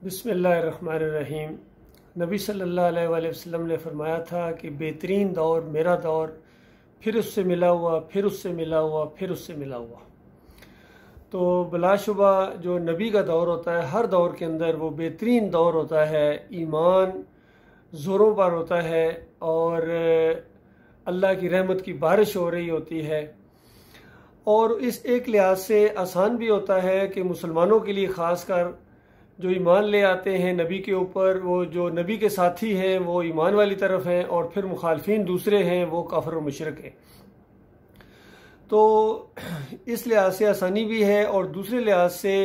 बिस्मिल्लाहिर्रहमानिर्रहीम। नबी सल्लल्लाहु अलैहि वसल्लम ने फरमाया था कि बेहतरीन दौर मेरा दौर, फिर उससे मिला हुआ, फिर उससे मिला हुआ, फिर उससे मिला हुआ। तो बिलाशुबा जो नबी का दौर होता है, हर दौर के अंदर वो बेहतरीन दौर होता है। ईमान ज़ोरों पर होता है और अल्लाह की रहमत की बारिश हो रही होती है। और इस एक लिहाज से आसान भी होता है कि मुसलमानों के लिए ख़ास कर जो ईमान ले आते हैं नबी के ऊपर, वो जो नबी के साथी हैं वो ईमान वाली तरफ हैं, और फिर मुखालफिन दूसरे हैं वो काफिर और मुशरिक हैं। तो इस लिहाज से आसानी भी है और दूसरे लिहाज से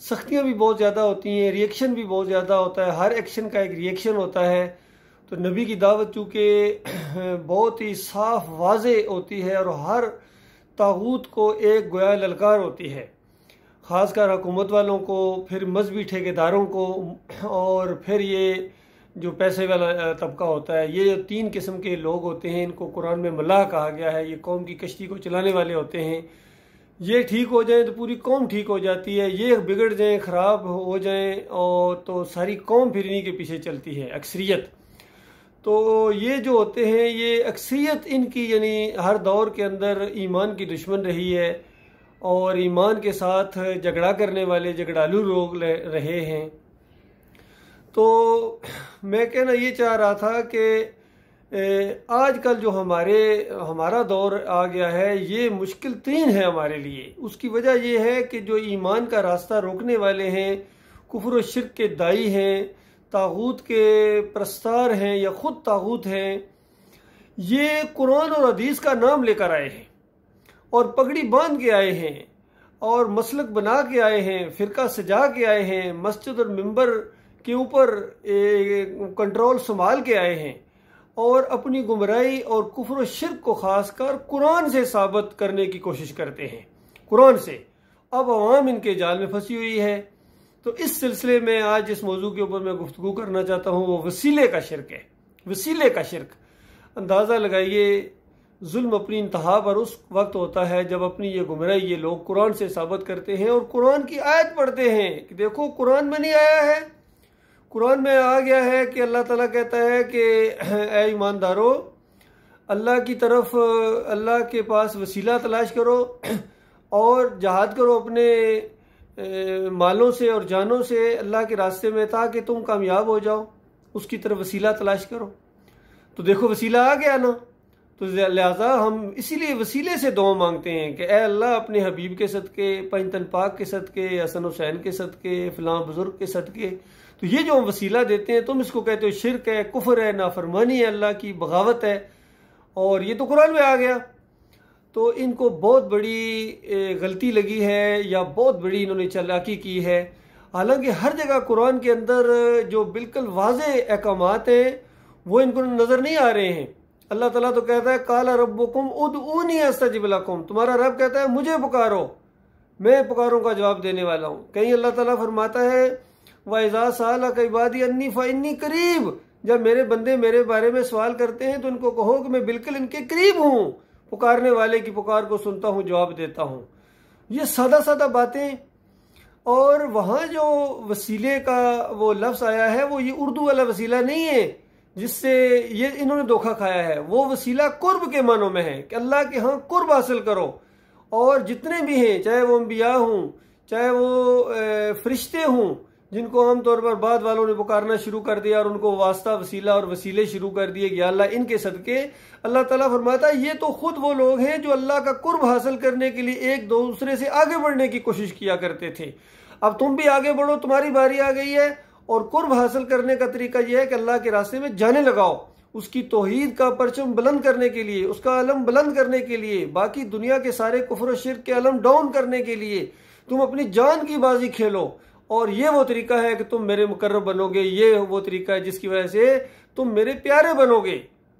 सख्तियाँ भी बहुत ज़्यादा होती हैं, रिएक्शन भी बहुत ज़्यादा होता है। हर एक्शन का एक रिएक्शन होता है। तो नबी की दावत चूँकि बहुत ही साफ वाज़े होती है और हर तागूत को एक गोया ललकार होती है, ख़ासकर हुकूमत वालों को, फिर मजहबी ठेकेदारों को, और फिर ये जो पैसे वाला तबका होता है। ये जो तीन किस्म के लोग होते हैं इनको कुरान में मल्लाह कहा गया है। ये कौम की कश्ती को चलाने वाले होते हैं। ये ठीक हो जाए तो पूरी कौम ठीक हो जाती है, ये बिगड़ जाएं, ख़राब हो जाएं और तो सारी कौम फिर इन्हीं के पीछे चलती है, अक्सरियत। तो ये जो होते हैं ये अक्सरियत इनकी, यानी हर दौर के अंदर ईमान की दुश्मन रही है और ईमान के साथ झगड़ा करने वाले झगड़ालू लोग रहे हैं। तो मैं कहना ये चाह रहा था कि आजकल जो हमारा दौर आ गया है ये मुश्किल तरीन है हमारे लिए। उसकी वजह ये है कि जो ईमान का रास्ता रोकने वाले हैं, कुफ्र और शिर्क के दाई हैं, तागूत के प्रस्तार हैं या ख़ुद तागूत हैं, ये कुरान और हदीस का नाम लेकर आए हैं और पगड़ी बांध के आए हैं और मसलक बना के आए हैं, फ़िरका सजा के आए हैं, मस्जिद और मिंबर के ऊपर कंट्रोल संभाल के आए हैं और अपनी गुमराही और कुफ्र और शिर्क को खासकर कुरान से साबित करने की कोशिश करते हैं, कुरान से। अब अवाम इनके जाल में फंसी हुई है। तो इस सिलसिले में आज जिस मौजू के ऊपर मैं गुफ्तगू करना चाहता हूँ वो वसीले का शिर्क है। वसीले का शिर्क, अंदाज़ा लगाइए, जुल्म अपनी इंतहा पर उस वक्त होता है जब अपनी ये गुमराही ये लोग कुरान से साबित करते हैं और कुरान की आयत पढ़ते हैं कि देखो कुरान में नहीं आया है, कुरान में आ गया है कि अल्लाह ताला कहता है कि ऐ ईमानदारों, अल्लाह की तरफ, अल्लाह के पास वसीला तलाश करो और जहाद करो अपने मालों से और जानों से अल्लाह के रास्ते में, ताकि तुम कामयाब हो जाओ, उसकी तरफ वसीला तलाश करो। तो देखो वसीला आ गया ना। तो लिहाजा हम इसीलिए वसीले से दुआ मांगते हैं कि ए अल्लाह अपने हबीब के सदके, पंजतन पाक के सदके, हसन हुसैन के सदके, फ़लाँ बुजुर्ग के सदके। तो ये जो हम वसीला देते हैं तुम इसको कहते हो शिर्क है, कुफ्र है, नाफरमानी है, अल्लाह की बगावत है, और ये तो कुरान में आ गया। तो इनको बहुत बड़ी गलती लगी है या बहुत बड़ी इन्होंने चालाकी की है। हालांकि हर जगह कुरान के अंदर जो बिल्कुल वाज़े अहकामात हैं वो इनको नज़र नहीं आ रहे हैं। अल्लाह ताला तो कहता है काला रब्बुकुम उदऊनी अस्तजिब लकुम, तुम्हारा रब कहता है मुझे पुकारो, मैं पुकारों का जवाब देने वाला हूँ। कहीं अल्लाह ताला फरमाता है वइज़ा सअलक इबादी अन्नी फ़इन्नी करीब, जब मेरे बंदे मेरे बारे में सवाल करते हैं तो इनको कहो कि मैं बिल्कुल इनके करीब हूँ, पुकारने वाले की पुकार को सुनता हूँ, जवाब देता हूँ। ये सादा सादा बातें। और वहाँ जो वसीले का वो लफ्ज़ आया है वो ये उर्दू वाला वसीला नहीं है जिससे ये इन्होंने धोखा खाया है। वो वसीला कुर्ब के मानों में है कि अल्लाह के यहाँ कुर्ब हासिल करो, और जितने भी हैं, चाहे वो अंबिया हों, चाहे वो फरिश्ते हों, जिनको आमतौर पर बाद वालों ने पुकारना शुरू कर दिया और उनको वास्ता वसीला और वसीले शुरू कर दिए कि अल्लाह इनके सदके। अल्लाह ताला फरमाता है ये तो खुद वो लोग हैं जो अल्लाह का कुर्ब हासिल करने के लिए एक दूसरे से आगे बढ़ने की कोशिश किया करते थे। अब तुम भी आगे बढ़ो, तुम्हारी बारी आ गई है। और कुर्ब हासिल करने का तरीका यह है कि अल्लाह के रास्ते में जाने लगाओ, उसकी तौहीद का परचम बुलंद करने के लिए, उसका अलम बुलंद करने के लिए, बाकी दुनिया के सारे कुफ्र और शिर्क के अलम डाउन करने के लिए तुम अपनी जान की बाजी खेलो। और ये वो तरीका है कि तुम मेरे मुकर्रब बनोगे, ये वो तरीका है जिसकी वजह से तुम मेरे प्यारे बनोगे।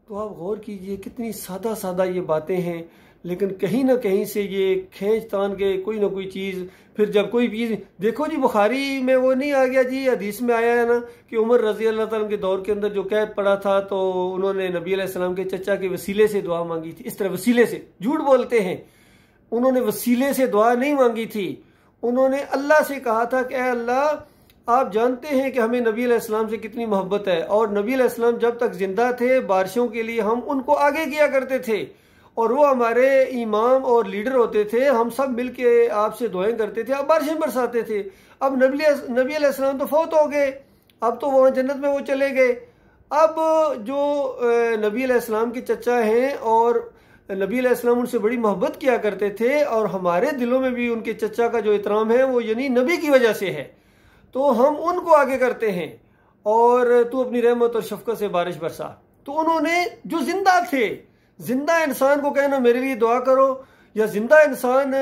तो आप गौर कीजिए कितनी सादा सादा ये बातें हैं, लेकिन कहीं ना कहीं से ये खींच तान के कोई ना कोई चीज़, फिर जब कोई चीज़ देखो जी, बुखारी में वो नहीं आ गया जी, हदीस में आया है ना कि उमर रजी अल्लाह ताला के दौर के अंदर जो कैद पड़ा था तो उन्होंने नबी अलैहिस्सलाम के चचा के वसीले से दुआ मांगी थी। इस तरह वसीले से, झूठ बोलते हैं, उन्होंने वसीले से दुआ नहीं मांगी थी, उन्होंने अल्लाह से कहा था कि अल्लाह आप जानते हैं कि हमें नबी अलैहिस्सलाम से कितनी मोहब्बत है, और नबी अलैहिस्सलाम जब तक जिंदा थे बारिशों के लिए हम उनको आगे किया करते थे, और वो हमारे इमाम और लीडर होते थे। हम सब मिलके आपसे दुआएं करते थे, आप बारिशें बरसाते थे। अब नबी अलैहिस्सलाम तो फौत हो गए, अब तो वहाँ जन्नत में वो चले गए। अब जो नबी अलैहिस्सलाम के चचा हैं और नबी अलैहिस्सलाम उनसे बड़ी मोहब्बत किया करते थे, और हमारे दिलों में भी उनके चचा का जो एहतराम है वो यानी नबी की वजह से है, तो हम उनको आगे करते हैं। और तू अपनी रहमत और शफकत से बारिश बरसा। तो उन्होंने जो जिंदा थे, जिंदा इंसान को कहना मेरे लिए दुआ करो, या जिंदा इंसान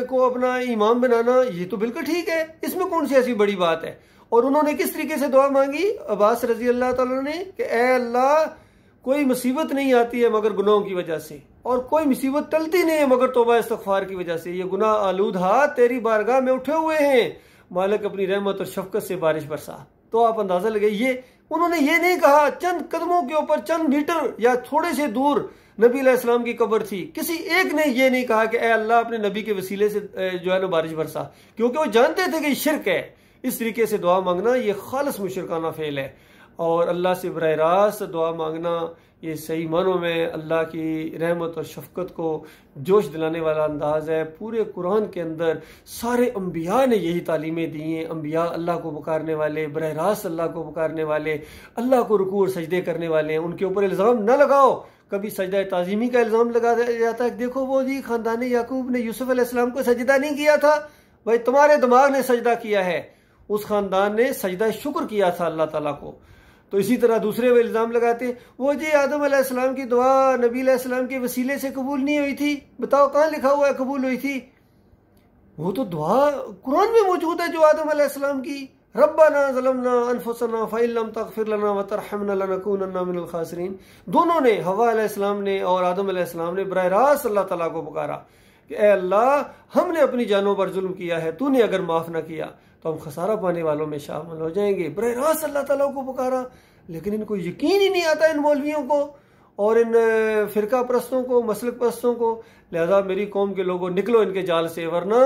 को अपना इमाम बनाना, ये तो बिल्कुल ठीक है, इसमें कौन सी ऐसी बड़ी बात है। और उन्होंने किस तरीके से दुआ मांगी अब्बास रजी अल्लाह ताला ने कि ए अल्लाह, कोई मुसीबत नहीं आती है मगर गुनाहों की वजह से, और कोई मुसीबत टलती नहीं है मगर तौबा इस्तगफार की वजह से। ये गुनाह आलूद हाथ तेरी बारगाह में उठे हुए हैं, मालिक अपनी रहमत और शफकत से बारिश बरसा। तो आप अंदाजा लगे, ये उन्होंने ये नहीं कहा, चंद कदमों के ऊपर चंद मीटर या थोड़े से दूर नबी अलैहिस्सलाम की कब्र थी, किसी एक ने ये नहीं कहा कि ए अल्लाह अपने नबी के वसीले से जो है ना बारिश बरसा, क्योंकि वो जानते थे कि शिरक है। इस तरीके से दुआ मांगना ये खालिस मुशरिकाना फेल है, और अल्लाह से बराह रास्त दुआ मांगना ये सही मानों में अल्लाह की रहमत और शफकत को जोश दिलाने वाला अंदाज है। पूरे कुरान के अंदर सारे अम्बिया ने यही तालीमें दी हैं। अम्बिया अल्लाह को पुकारने वाले, बराह रास्त अल्लाह को पुकारने वाले, अल्लाह को रुकू और सजदे करने वाले हैं। उनके ऊपर इल्ज़ाम न लगाओ, कभी सजदा ताज़ीमी का इल्ज़ाम लगा दिया जाता है, देखो वो जी ख़ानदान याकूब ने यूसुफ अलैहिस्सलाम को सजदा नहीं किया था। भाई तुम्हारे दिमाग ने सजदा किया है, उस ख़ानदान ने सजदा शुक्र किया था अल्लाह ताला को। तो इसी तरह दूसरे वो इल्ज़ाम लगाते, वो जी आदम अलैहिस्सलाम की दुआ नबी अलैहिस्सलाम के वसीले से कबूल नहीं हुई थी, बताओ कहाँ लिखा हुआ है कबूल हुई थी। वो तो दुआ कुरान में मौजूद है जो आदम अलैहिस्सलाम की, रब्बना ज़लमना अनफुसना फ़इन लम तग़फ़िर लना व तरहमना लनकूनन्ना मिनल ख़ासिरीन। दोनों ने, हवा अलैहिस्सलाम ने और आदम अलैहिस्सलाम ने बराह रास्त अल्लाह ताला को पुकारा कि ए अल्लाह, हमने अपनी जानों पर जुल्म किया है, तूने अगर माफ़ न किया तो हम खसारा पाने वालों में शामिल हो जाएंगे। बराह रास्त अल्लाह ताला को पुकारा, लेकिन इनको यकीन ही नहीं आता, इन मौलवियों को और इन फिरका परस्तों को, मसलक परस्तों को। लिहाजा मेरी कौम के लोगों, निकलो इनके जाल से, वरना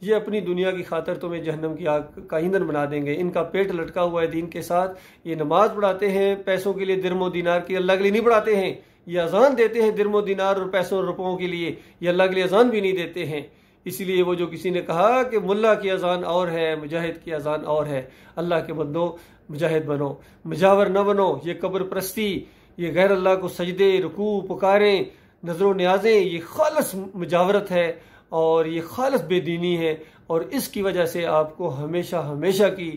ये अपनी दुनिया की खातर तुम्हें जहन्नम की आग का ईंधन बना देंगे। इनका पेट लटका हुआ है दीन के साथ। ये नमाज पढ़ाते हैं पैसों के लिए, दिरमो दिनार की, अल्लाह के लिए नहीं पढ़ाते हैं। ये अजान देते हैं दिरमो दिनार और पैसों और रुपयों के लिए, ये अल्लाह के लिए अजान भी नहीं देते हैं। इसलिए वो जो किसी ने कहा कि मुल्ला की अजान और है, मुजाहिद की अजान और है, अल्लाह के बंदो मुजाहिद बनो, मुजावर न बनो। ये कब्र परस्ती, ये गैर अल्लाह को सजदे, रुकू, पुकारें, नजरों न्याजें, ये खालिस मुजावरत है और ये खालिस बेदीनी है। और इसकी वजह से आपको हमेशा हमेशा की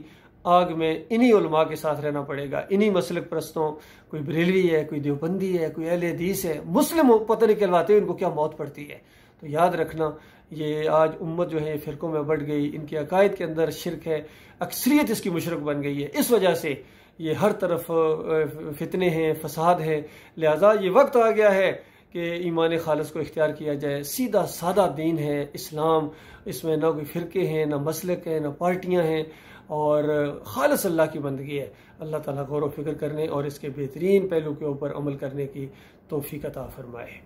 आग में इन्हीं उलमा के साथ रहना पड़ेगा, इन्हीं मसलक परस्तों। कोई बरेलवी है, कोई देवबंदी है, कोई अहले हदीस है, मुस्लिम हो पता नहीं कहलवाते, इनको क्या मौत पड़ती है। तो याद रखना, ये आज उम्मत जो है फ़िरकों में बढ़ गई, इनके अकायद के अंदर शिरक है, अक्सरियत इसकी मुशरक बन गई है। इस वजह से ये हर तरफ फितने हैं, फसाद है। लिहाजा ये वक्त आ गया है कि ईमान खालिस को इख्तियार किया जाए। सीधा सादा दीन है इस्लाम, इसमें ना कोई फ़िरके हैं, ना मसलक है, ना पार्टियाँ हैं, और खालिस अल्लाह की बंदगी है। अल्लाह ताला गौर व फिक्र करने और इसके बेहतरीन पहलू के ऊपर अमल करने की तौफीक अता फरमाए।